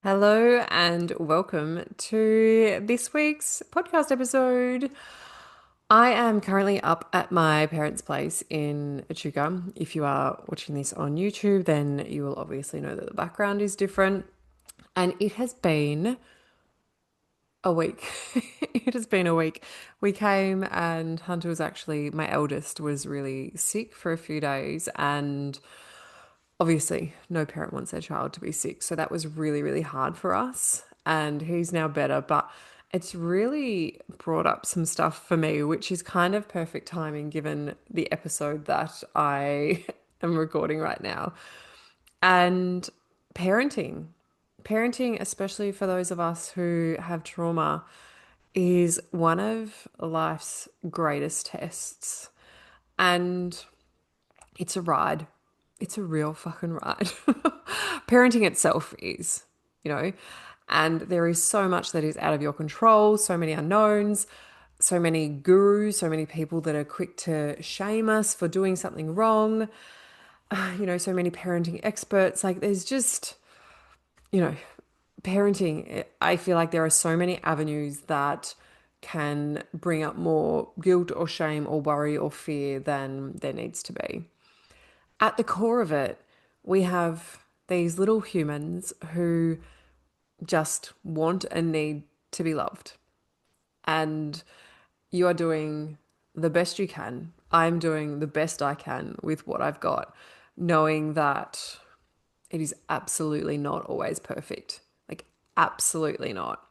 Hello and welcome to this week's podcast episode. I am currently up at my parents' place in Echuca. If you are watching this on YouTube, then you will obviously know that the background is different. And it has been a week. It has been a week. We came and Hunter was actually, my eldest was really sick for a few days, and obviously no parent wants their child to be sick. So that was really, really hard for us. And he's now better, but it's really brought up some stuff for me, which is kind of perfect timing given the episode that I am recording right now. And parenting, parenting, especially for those of us who have trauma, is one of life's greatest tests. And it's a ride. It's a real fucking ride. Parenting itself is, you know, and there is so much that is out of your control, so many unknowns, so many gurus, so many people that are quick to shame us for doing something wrong, so many parenting experts. Like, there's just, you know, parenting, I feel like there are so many avenues that can bring up more guilt or shame or worry or fear than there needs to be. At the core of it, we have these little humans who just want and need to be loved. And you are doing the best you can. I'm doing the best I can with what I've got, knowing that it is absolutely not always perfect. Like, absolutely not.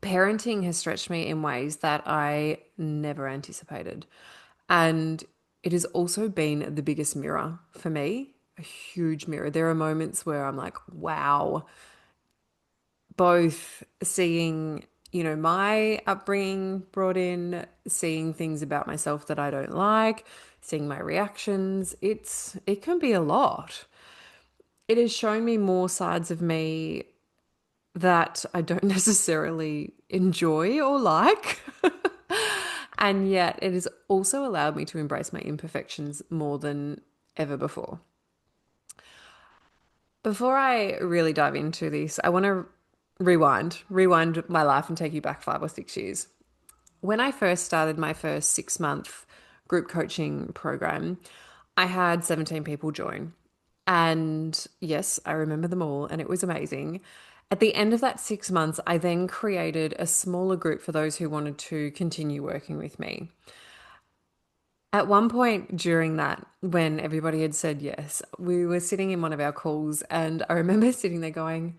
Parenting has stretched me in ways that I never anticipated. And it has also been the biggest mirror for me, a huge mirror. There are moments where I'm like, wow, both seeing, my upbringing brought in, seeing things about myself that I don't like, seeing my reactions. It can be a lot. It has shown me more sides of me that I don't necessarily enjoy or like. And yet it has also allowed me to embrace my imperfections more than ever before. Before I really dive into this, I want to rewind my life and take you back 5 or 6 years. When I first started my first 6 month group coaching program, I had 17 people join. And yes, I remember them all, and it was amazing. At the end of that 6 months, I then created a smaller group for those who wanted to continue working with me. At one point during that, when everybody had said yes, we were sitting in one of our calls, and I remember sitting there going,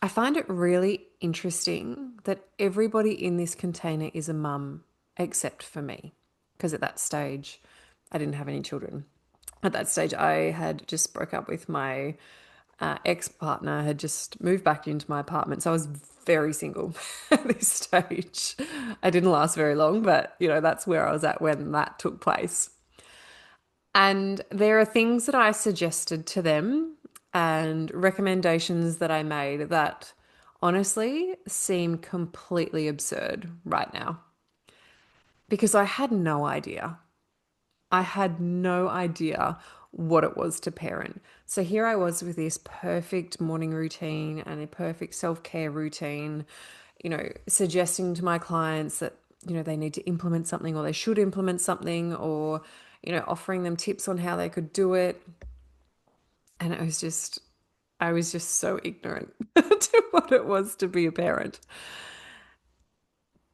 I find it really interesting that everybody in this container is a mum except for me. Because at that stage, I didn't have any children. At that stage, I had just broke up with my ex-partner, had just moved back into my apartment. So I was very single at this stage. I didn't last very long, but that's where I was at when that took place. And there are things that I suggested to them and recommendations that I made that honestly seem completely absurd right now because I had no idea. I had no idea what it was to parent. So here I was with this perfect morning routine and a perfect self-care routine, suggesting to my clients that, they need to implement something or they should implement something or, offering them tips on how they could do it. And I was just so ignorant to what it was to be a parent.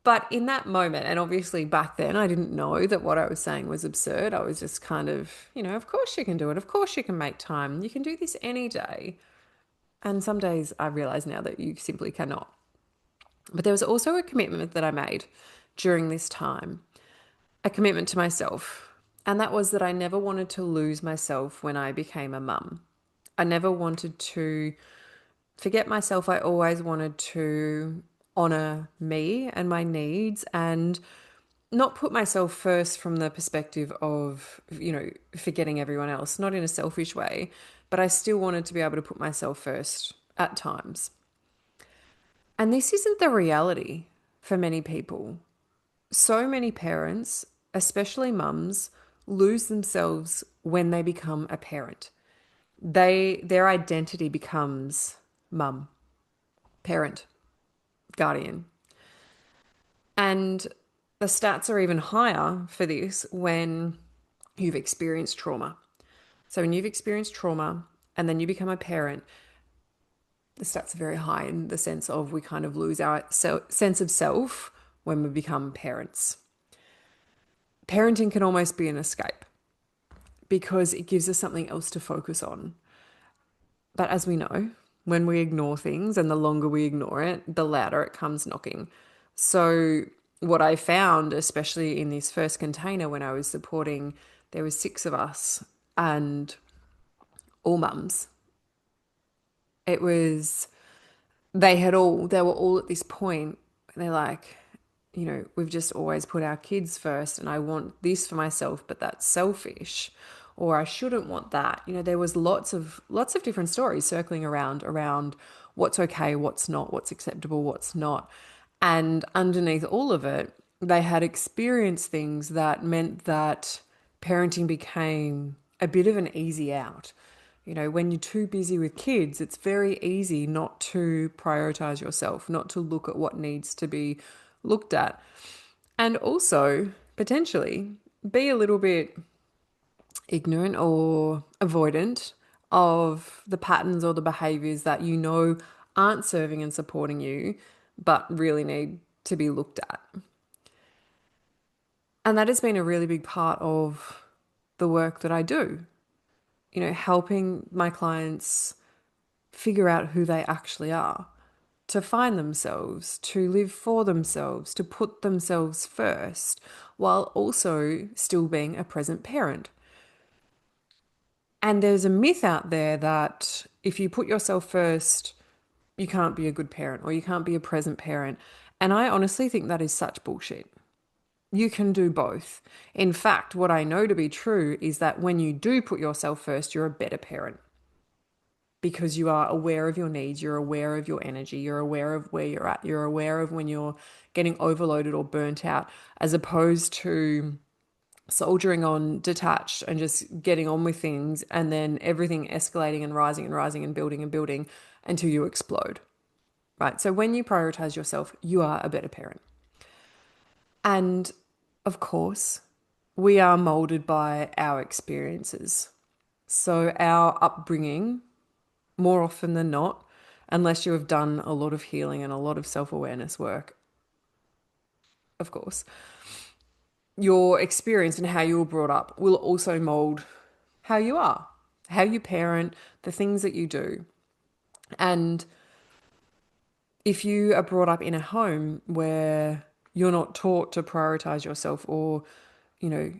But in that moment, and obviously back then, I didn't know that what I was saying was absurd. I was just kind of, of course you can do it. Of course you can make time. You can do this any day. And some days I realize now that you simply cannot. But there was also a commitment that I made during this time, a commitment to myself. And that was that I never wanted to lose myself when I became a mum. I never wanted to forget myself. I always wanted to honor me and my needs and not put myself first from the perspective of, forgetting everyone else, not in a selfish way, but I still wanted to be able to put myself first at times. And this isn't the reality for many people. So many parents, especially mums, lose themselves when they become a parent. Their identity becomes mum. parent, guardian. And the stats are even higher for this when you've experienced trauma. So when you've experienced trauma and then you become a parent, the stats are very high in the sense of we kind of lose our sense of self when we become parents. Parenting can almost be an escape because it gives us something else to focus on. But as we know, when we ignore things and the longer we ignore it, the louder it comes knocking. So what I found, especially in this first container when I was supporting, there was 6 of us and all mums. It was they were all at this point, they're like, we've just always put our kids first and I want this for myself, but that's selfish. Or I shouldn't want that. There was lots of different stories circling around what's okay, what's not, what's acceptable, what's not. And underneath all of it, they had experienced things that meant that parenting became a bit of an easy out. When you're too busy with kids, it's very easy not to prioritize yourself, not to look at what needs to be looked at. And also, potentially, be a little bit ignorant or avoidant of the patterns or the behaviors that aren't serving and supporting you, but really need to be looked at. And that has been a really big part of the work that I do, helping my clients figure out who they actually are, to find themselves, to live for themselves, to put themselves first, while also still being a present parent. And there's a myth out there that if you put yourself first, you can't be a good parent or you can't be a present parent. And I honestly think that is such bullshit. You can do both. In fact, what I know to be true is that when you do put yourself first, you're a better parent because you are aware of your needs, you're aware of your energy, you're aware of where you're at, you're aware of when you're getting overloaded or burnt out, as opposed to soldiering on detached and just getting on with things and then everything escalating and rising and rising and building until you explode. Right? So when you prioritize yourself, you are a better parent. And of course, we are molded by our experiences. So our upbringing, more often than not, unless you have done a lot of healing and a lot of self-awareness work, of course, your experience and how you were brought up will also mold how you are, how you parent, the things that you do. And if you are brought up in a home where you're not taught to prioritize yourself, or, you know,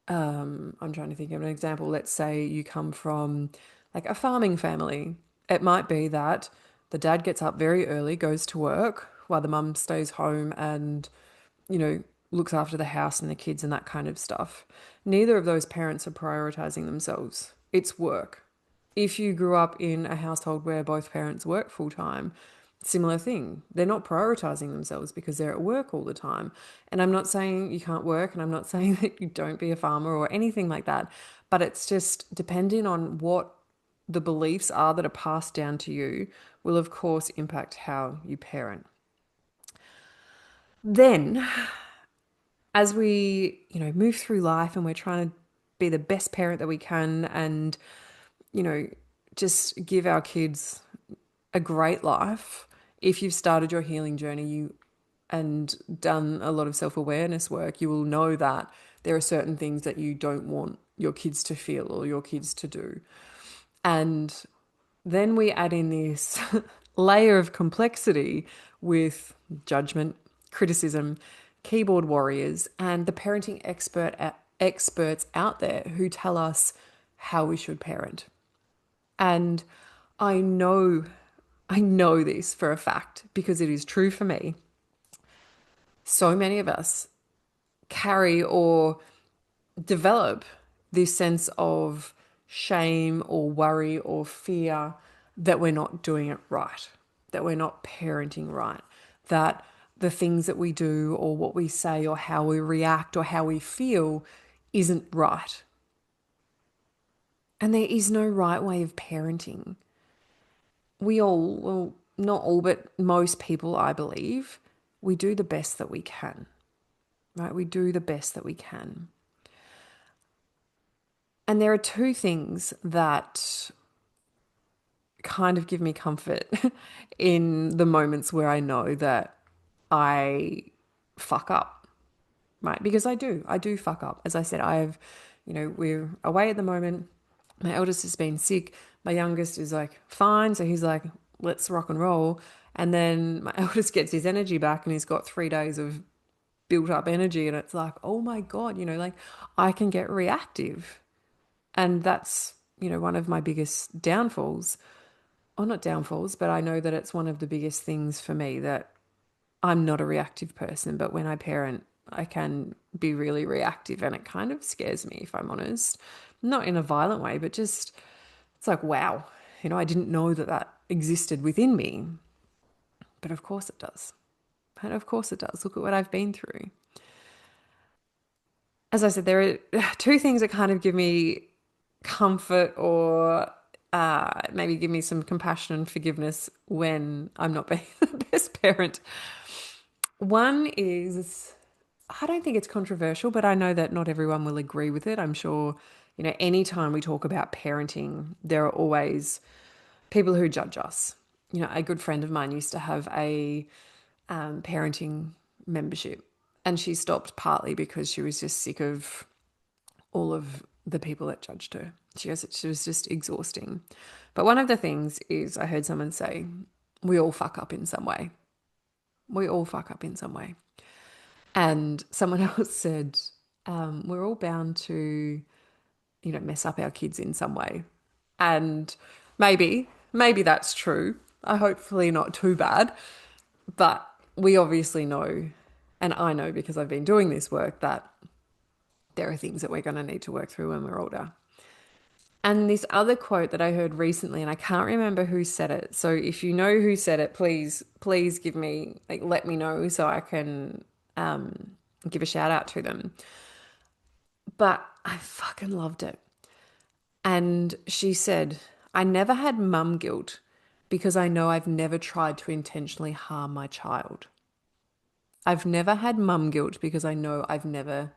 I'm trying to think of an example. Let's say you come from like a farming family. It might be that the dad gets up very early, goes to work, while the mum stays home and, looks after the house and the kids and that kind of stuff. Neither of those parents are prioritizing themselves. It's work. If you grew up in a household where both parents work full time, similar thing. They're not prioritizing themselves because they're at work all the time. And I'm not saying you can't work and I'm not saying that you don't be a farmer or anything like that, but it's just depending on what the beliefs are that are passed down to you will of course impact how you parent. Then as we, move through life and we're trying to be the best parent that we can and, you know, just give our kids a great life, if you've started your healing journey and done a lot of self-awareness work, you will know that there are certain things that you don't want your kids to feel or your kids to do. And then we add in this layer of complexity with judgment, criticism, keyboard warriors, and the parenting experts out there who tell us how we should parent. And I know this for a fact because it is true for me. So many of us carry or develop this sense of shame or worry or fear that we're not doing it right, that we're not parenting right, that the things that we do or what we say or how we react or how we feel isn't right. And there is no right way of parenting. We all, well, not all, but most people, I believe, we do the best that we can, right? We do the best that we can. And there are two things that kind of give me comfort in the moments where I know that I fuck up, right? Because I do fuck up. As I said, we're away at the moment. My eldest has been sick. My youngest is like fine. So he's like, let's rock and roll. And then my eldest gets his energy back and he's got 3 days of built up energy. And it's like, oh my God, like I can get reactive. And that's, one of my biggest downfalls. Or not downfalls, but I know that it's one of the biggest things for me that I'm not a reactive person. But when I parent, I can be really reactive and it kind of scares me, if I'm honest. Not in a violent way, but just, it's like, wow, I didn't know that that existed within me. But of course it does. And of course it does. Look at what I've been through. As I said, there are two things that kind of give me comfort or maybe give me some compassion and forgiveness when I'm not being the best parent. One is, I don't think it's controversial, but I know that not everyone will agree with it. I'm sure, anytime we talk about parenting, there are always people who judge us. A good friend of mine used to have a parenting membership, and she stopped partly because she was just sick of all of the people that judged her. She goes, it was just exhausting. But one of the things is I heard someone say, we all fuck up in some way. We all fuck up in some way. And someone else said, we're all bound to, mess up our kids in some way. And maybe that's true. Hopefully not too bad. But we obviously know, and I know because I've been doing this work, that there are things that we're going to need to work through when we're older. And this other quote that I heard recently, and I can't remember who said it. So if you know who said it, please give me, let me know so I can give a shout out to them. But I fucking loved it. And she said, I never had mum guilt because I know I've never tried to intentionally harm my child. I've never had mum guilt because I know I've never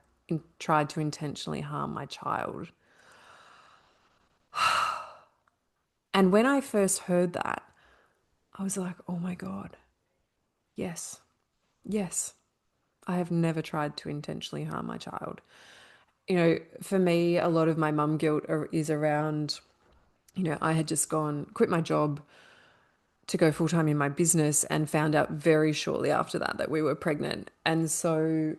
tried to intentionally harm my child. And when I first heard that, I was like, oh my God, yes, yes, I have never tried to intentionally harm my child. For me, a lot of my mum guilt is around, I had just quit my job to go full time in my business and found out very shortly after that we were pregnant. And so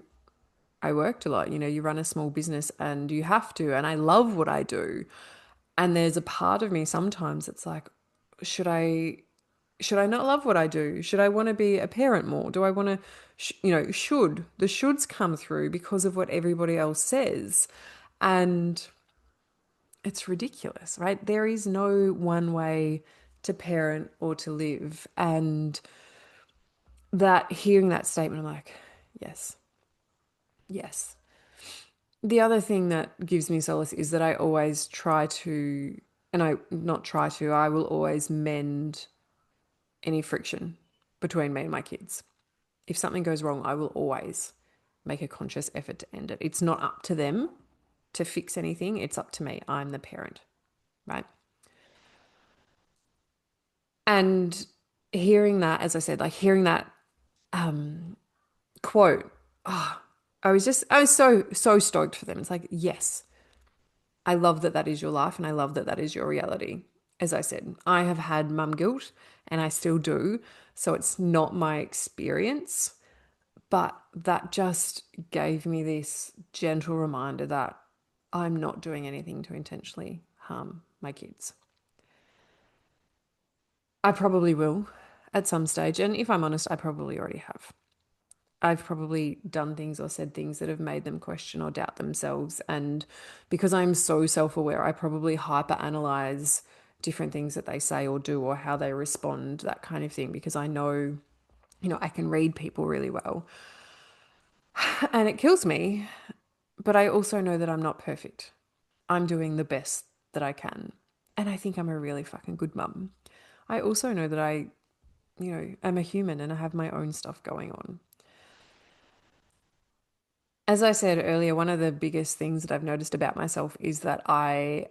I worked a lot. You run a small business and you have to. And I love what I do. And there's a part of me sometimes it's like, should I not love what I do? Should I want to be a parent more? Do I want to, should the shoulds come through because of what everybody else says? And it's ridiculous, right? There is no one way to parent or to live. And that hearing that statement, I'm like, yes, yes. The other thing that gives me solace is that I always try to, and I not try to, I will always mend any friction between me and my kids. If something goes wrong, I will always make a conscious effort to end it. It's not up to them to fix anything. It's up to me. I'm the parent, right? And hearing that, as I said, like hearing that quote, oh, I was so stoked for them. It's like, yes, I love that that is your life and I love that that is your reality. As I said, I have had mum guilt and I still do. So it's not my experience, but that just gave me this gentle reminder that I'm not doing anything to intentionally harm my kids. I probably will at some stage. And if I'm honest, I probably already have. I've probably done things or said things that have made them question or doubt themselves. And because I'm so self aware, I probably hyper analyze different things that they say or do or how they respond, that kind of thing, because I know, I can read people really well. And it kills me. But I also know that I'm not perfect. I'm doing the best that I can. And I think I'm a really fucking good mum. I also know that I am a human and I have my own stuff going on. As I said earlier, one of the biggest things that I've noticed about myself is that I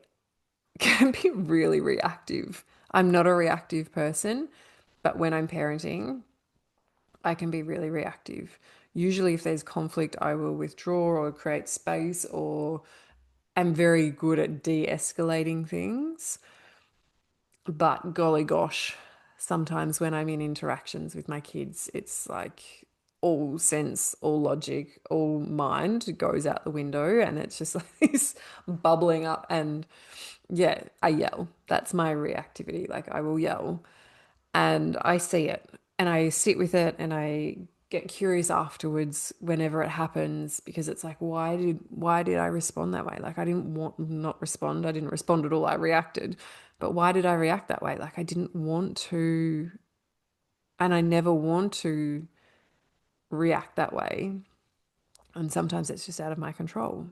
can be really reactive. I'm not a reactive person, but when I'm parenting, I can be really reactive. Usually, if there's conflict, I will withdraw or create space, or I'm very good at de escalating things. But golly gosh, sometimes when I'm in interactions with my kids, it's like all sense, all logic, all mind goes out the window, and it's just like this bubbling up. And yeah, I yell. That's my reactivity. Like I will yell and I see it and I sit with it and I get curious afterwards whenever it happens because it's like why did I respond that way? Like I didn't want not respond. I didn't respond at all. I reacted. But why did I react that way? Like I didn't want to and I never want to react that way. And sometimes it's just out of my control.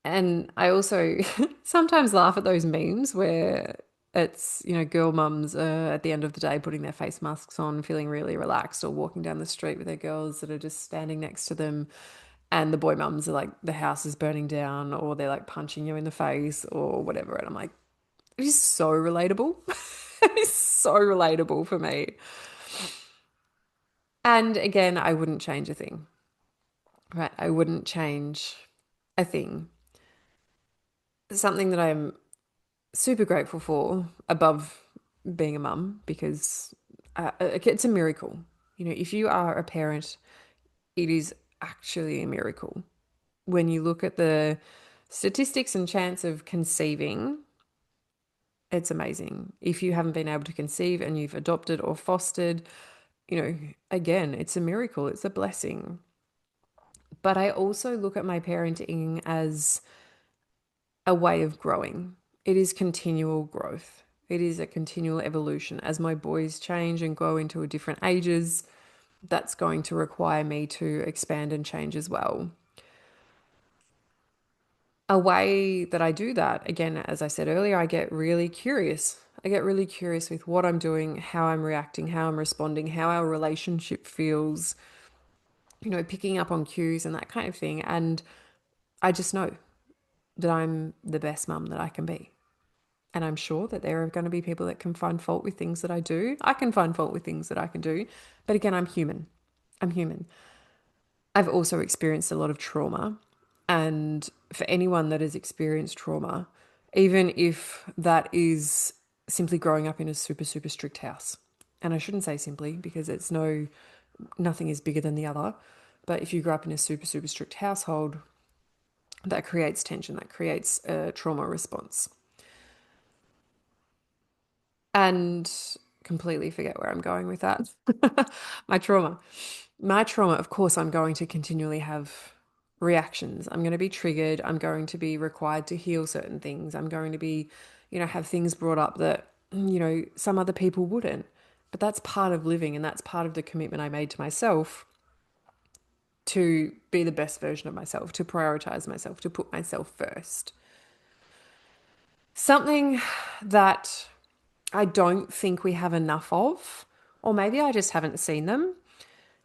And I also sometimes laugh at those memes where it's, girl mums at the end of the day putting their face masks on, feeling really relaxed, or walking down the street with their girls that are just standing next to them. And the boy mums are like, the house is burning down, or they're like punching you in the face, or whatever. And I'm like, it is so relatable. It is so relatable for me. And again, I wouldn't change a thing, right? I wouldn't change a thing. Something that I'm super grateful for above being a mum because it's a miracle. If you are a parent, it is actually a miracle. When you look at the statistics and chance of conceiving, it's amazing. If you haven't been able to conceive and you've adopted or fostered, again, it's a miracle, it's a blessing. But I also look at my parenting as a way of growing. It is continual growth. It is a continual evolution. As my boys change and grow into different ages, that's going to require me to expand and change as well. A way that I do that, again, as I said earlier, I get really curious. I get really curious with what I'm doing, how I'm reacting, how I'm responding, how our relationship feels, picking up on cues and that kind of thing. And I just know that I'm the best mum that I can be. And I'm sure that there are going to be people that can find fault with things that I do. I can find fault with things that I can do. But again, I'm human. I'm human. I've also experienced a lot of trauma. And for anyone that has experienced trauma, even if that is simply growing up in a super, super strict house, and I shouldn't say simply because nothing is bigger than the other. But if you grow up in a super, super strict household, that creates tension, that creates a trauma response. And completely forget where I'm going with that. My trauma. My trauma, of course, I'm going to continually have reactions. I'm going to be triggered. I'm going to be required to heal certain things. I'm going to be, have things brought up that, some other people wouldn't. But that's part of living and that's part of the commitment I made to myself to be the best version of myself, to prioritize myself, to put myself first. Something that I don't think we have enough of, or maybe I just haven't seen them,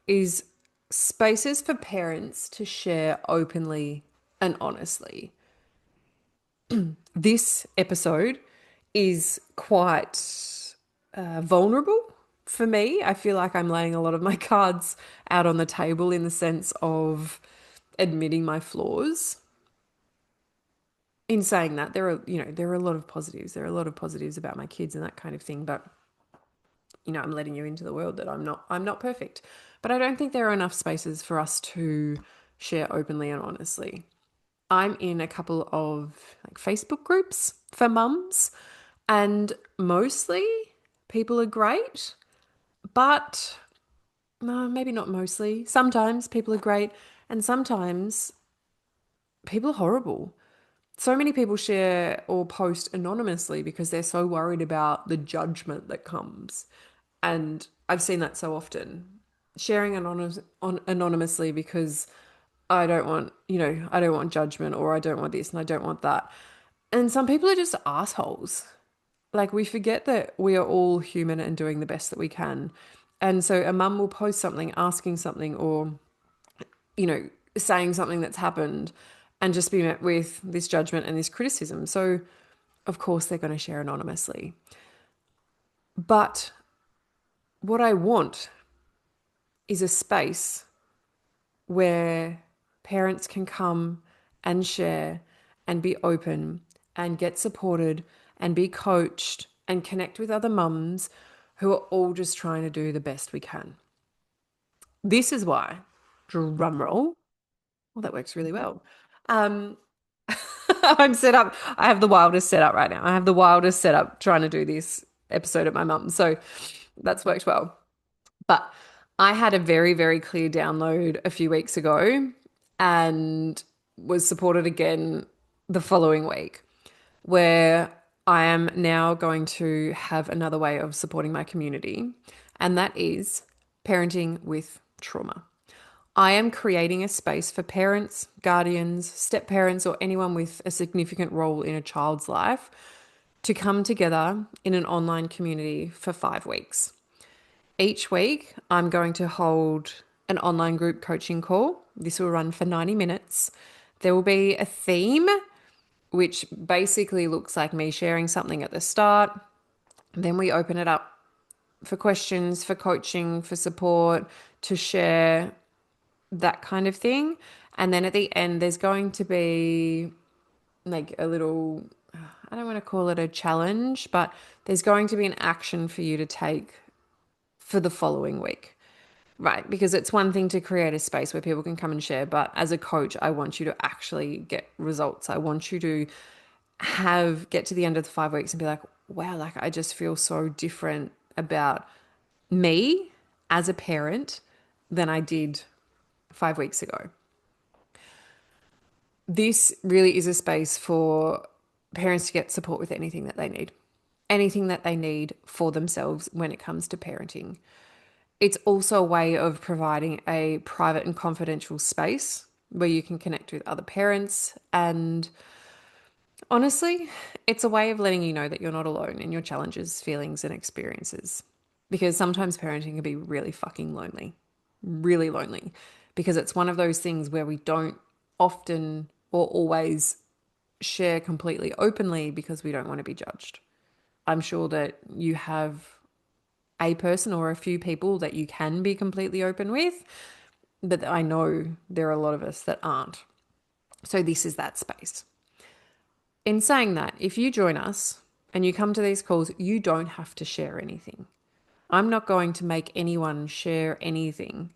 is spaces for parents to share openly and honestly. This episode is quite vulnerable for me. I feel like I'm laying a lot of my cards out on the table in the sense of admitting my flaws. In saying that, there are a lot of positives. There are a lot of positives about my kids and that kind of thing, but I'm letting you into the world that I'm not perfect. But I don't think there are enough spaces for us to share openly and honestly. I'm in a couple of like Facebook groups for mums, and mostly people are great, but no, maybe not mostly. Sometimes people are great, and sometimes people are horrible. So many people share or post anonymously because they're so worried about the judgment that comes. And I've seen that so often. Sharing anonymously because I don't want judgment or I don't want this and I don't want that. And some people are just assholes. Like we forget that we are all human and doing the best that we can. And so a mum will post something, asking something, or, you know, saying something that's happened and just be met with this judgment and this criticism. So, of course, they're going to share anonymously. But what I want is a space where parents can come and share and be open and get supported and be coached and connect with other mums who are all just trying to do the best we can. This is why, drum roll, well, that works really well. Um, I'm set up. I have the wildest setup right now. I have the wildest setup trying to do this episode at my mum's. So that's worked well. But I had a very, very clear download a few weeks ago and was supported again the following week, where I am now going to have another way of supporting my community, and that is parenting with trauma. I am creating a space for parents, guardians, step parents, or anyone with a significant role in a child's life to come together in an online community for 5 weeks. Each week, I'm going to hold an online group coaching call. This will run for 90 minutes. There will be a theme, which basically looks like me sharing something at the start. Then we open it up for questions, for coaching, for support, to share, that kind of thing. And then at the end, there's going to be like a little, I don't want to call it a challenge, but there's going to be an action for you to take for the following week. Right, because it's one thing to create a space where people can come and share, but as a coach, I want you to actually get results. I want you to get to the end of the 5 weeks and be like, wow, like I just feel so different about me as a parent than I did 5 weeks ago. This really is a space for parents to get support with anything that they need for themselves when it comes to parenting. It's also a way of providing a private and confidential space where you can connect with other parents. And honestly, it's a way of letting you know that you're not alone in your challenges, feelings, and experiences. Because sometimes parenting can be really fucking lonely, really lonely, because it's one of those things where we don't often or always share completely openly because we don't want to be judged. I'm sure that you have a person or a few people that you can be completely open with, but I know there are a lot of us that aren't. So this is that space. In saying that, if you join us and you come to these calls, you don't have to share anything. I'm not going to make anyone share anything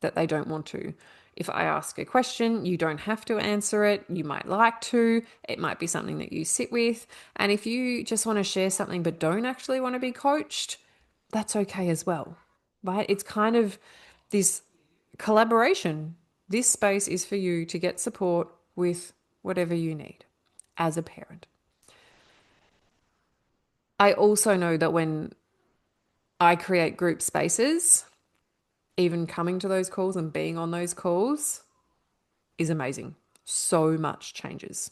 that they don't want to. If I ask a question, you don't have to answer it. You might like to. It might be something that you sit with. And if you just want to share something but don't actually want to be coached, that's okay as well, right? It's kind of this collaboration. This space is for you to get support with whatever you need as a parent. I also know that when I create group spaces, even coming to those calls and being on those calls is amazing. So much changes.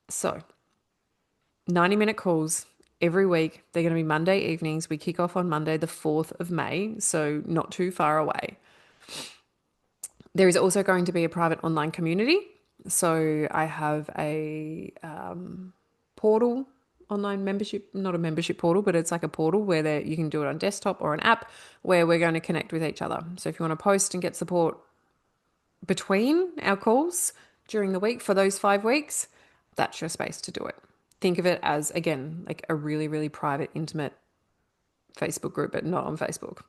So, 90-minute calls every week. They're going to be Monday evenings. We kick off on Monday, the 4th of May, so not too far away. There is also going to be a private online community. So, I have a portal, online membership, not a membership portal, but it's like a portal where you can do it on desktop or an app where we're going to connect with each other. So, if you want to post and get support between our calls during the week for those 5 weeks, that's your space to do it. Think of it as, again, like a really, really private, intimate Facebook group, but not on Facebook.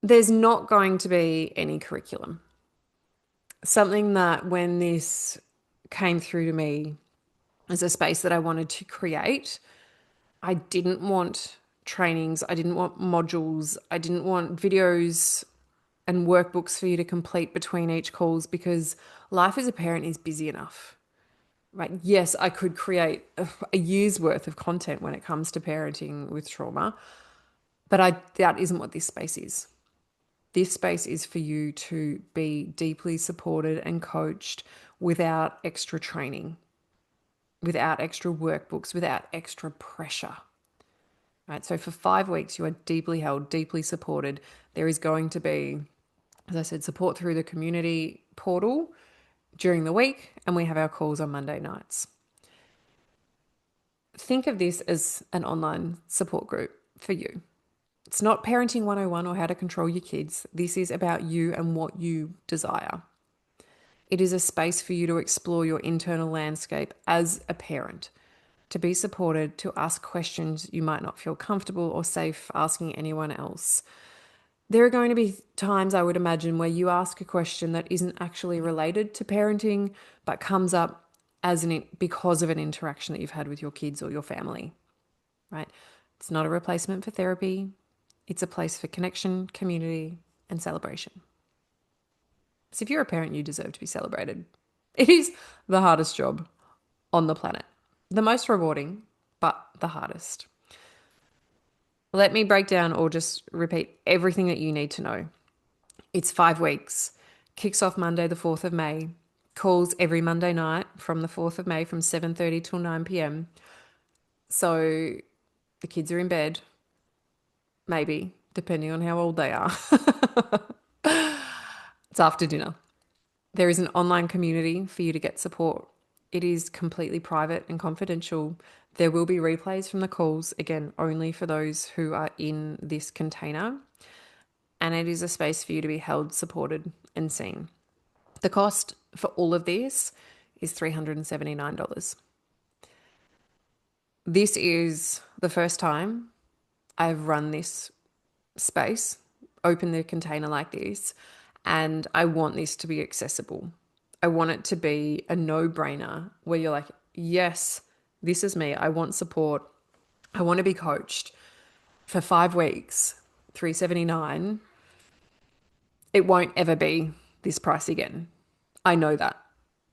There's not going to be any curriculum. Something that when this came through to me as a space that I wanted to create, I didn't want trainings, I didn't want modules, I didn't want videos and workbooks for you to complete between each calls because life as a parent is busy enough. Right? Yes, I could create a year's worth of content when it comes to parenting with trauma, but that isn't what this space is. This space is for you to be deeply supported and coached without extra training, without extra workbooks, without extra pressure. Right? So for 5 weeks, you are deeply held, deeply supported. There is going to be, as I said, support through the community portal during the week, and we have our calls on Monday nights. Think of this as an online support group for you. It's not parenting 101 or how to control your kids. This is about you and what you desire. It is a space for you to explore your internal landscape as a parent, to be supported, to ask questions you might not feel comfortable or safe asking anyone else. There are going to be times, I would imagine, where you ask a question that isn't actually related to parenting, but comes up because of an interaction that you've had with your kids or your family, right? It's not a replacement for therapy. It's a place for connection, community, and celebration. So if you're a parent, you deserve to be celebrated. It is the hardest job on the planet. The most rewarding, but the hardest. Let me break down or just repeat everything that you need to know. It's 5 weeks. Kicks off Monday, the 4th of May. Calls every Monday night from the 4th of May from 7:30 till 9 p.m. So the kids are in bed, maybe, depending on how old they are. It's after dinner. There is an online community for you to get support. It is completely private and confidential. There will be replays from the calls, again, only for those who are in this container. And it is a space for you to be held, supported, and seen. The cost for all of this is $379. This is the first time I've run this space, open the container like this, and I want this to be accessible. I want it to be a no-brainer where you're like, yes, this is me. I want support. I want to be coached for 5 weeks, $379. It won't ever be this price again. I know that.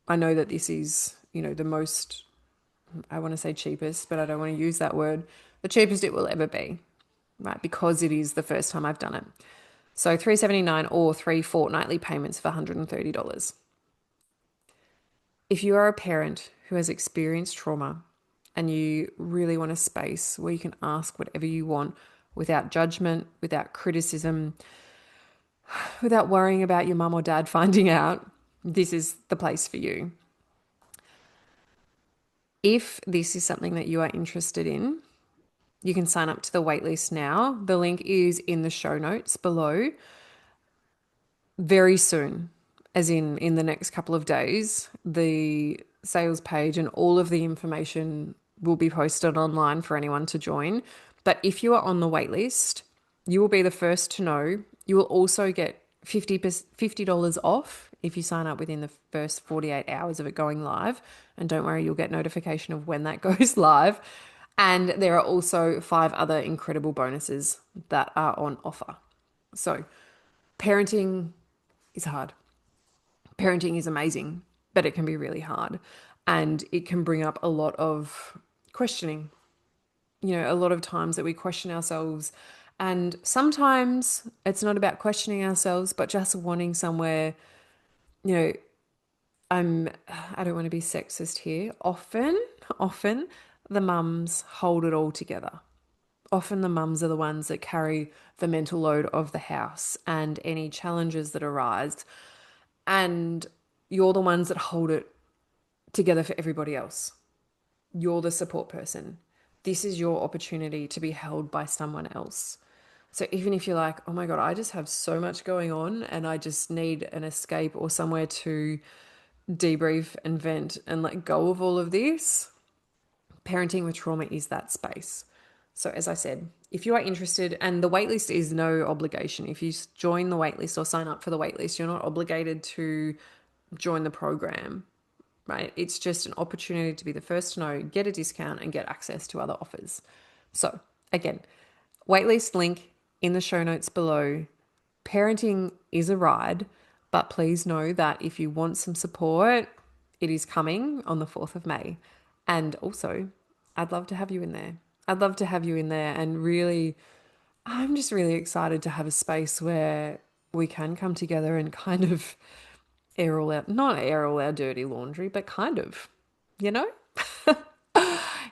I know that this is, the most, I want to say cheapest, but I don't want to use that word, the cheapest it will ever be, right? Because it is the first time I've done it. So $379 or 3 fortnightly payments for $130. If you are a parent who has experienced trauma and you really want a space where you can ask whatever you want without judgment, without criticism, without worrying about your mum or dad finding out, this is the place for you. If this is something that you are interested in, you can sign up to the waitlist now. The link is in the show notes below. Very soon, as in the next couple of days, the sales page and all of the information will be posted online for anyone to join. But if you are on the waitlist, you will be the first to know. You will also get $50 off if you sign up within the first 48 hours of it going live. And don't worry, you'll get notification of when that goes live. And there are also 5 other incredible bonuses that are on offer. So parenting is hard. Parenting is amazing, but it can be really hard. And it can bring up a lot of questioning. A lot of times that we question ourselves. And sometimes it's not about questioning ourselves, but just wanting somewhere, I don't want to be sexist here. Often the mums hold it all together. Often the mums are the ones that carry the mental load of the house and any challenges that arise. And you're the ones that hold it together for everybody else. You're the support person. This is your opportunity to be held by someone else. So even if you're like, oh my God, I just have so much going on and I just need an escape or somewhere to debrief and vent and let go of all of this, parenting with trauma is that space. So as I said, if you are interested, and the waitlist is no obligation. If you join the waitlist or sign up for the waitlist, you're not obligated to join the program, right? It's just an opportunity to be the first to know, get a discount and get access to other offers. So again, waitlist link in the show notes below. Parenting is a ride, but please know that if you want some support, it is coming on the 4th of May. And also, I'd love to have you in there. I'd love to have you in there. And really, I'm just really excited to have a space where we can come together and kind of air all out, not air all our dirty laundry, but kind of, you know?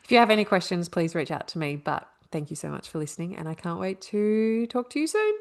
If you have any questions, please reach out to me. But thank you so much for listening, and I can't wait to talk to you soon.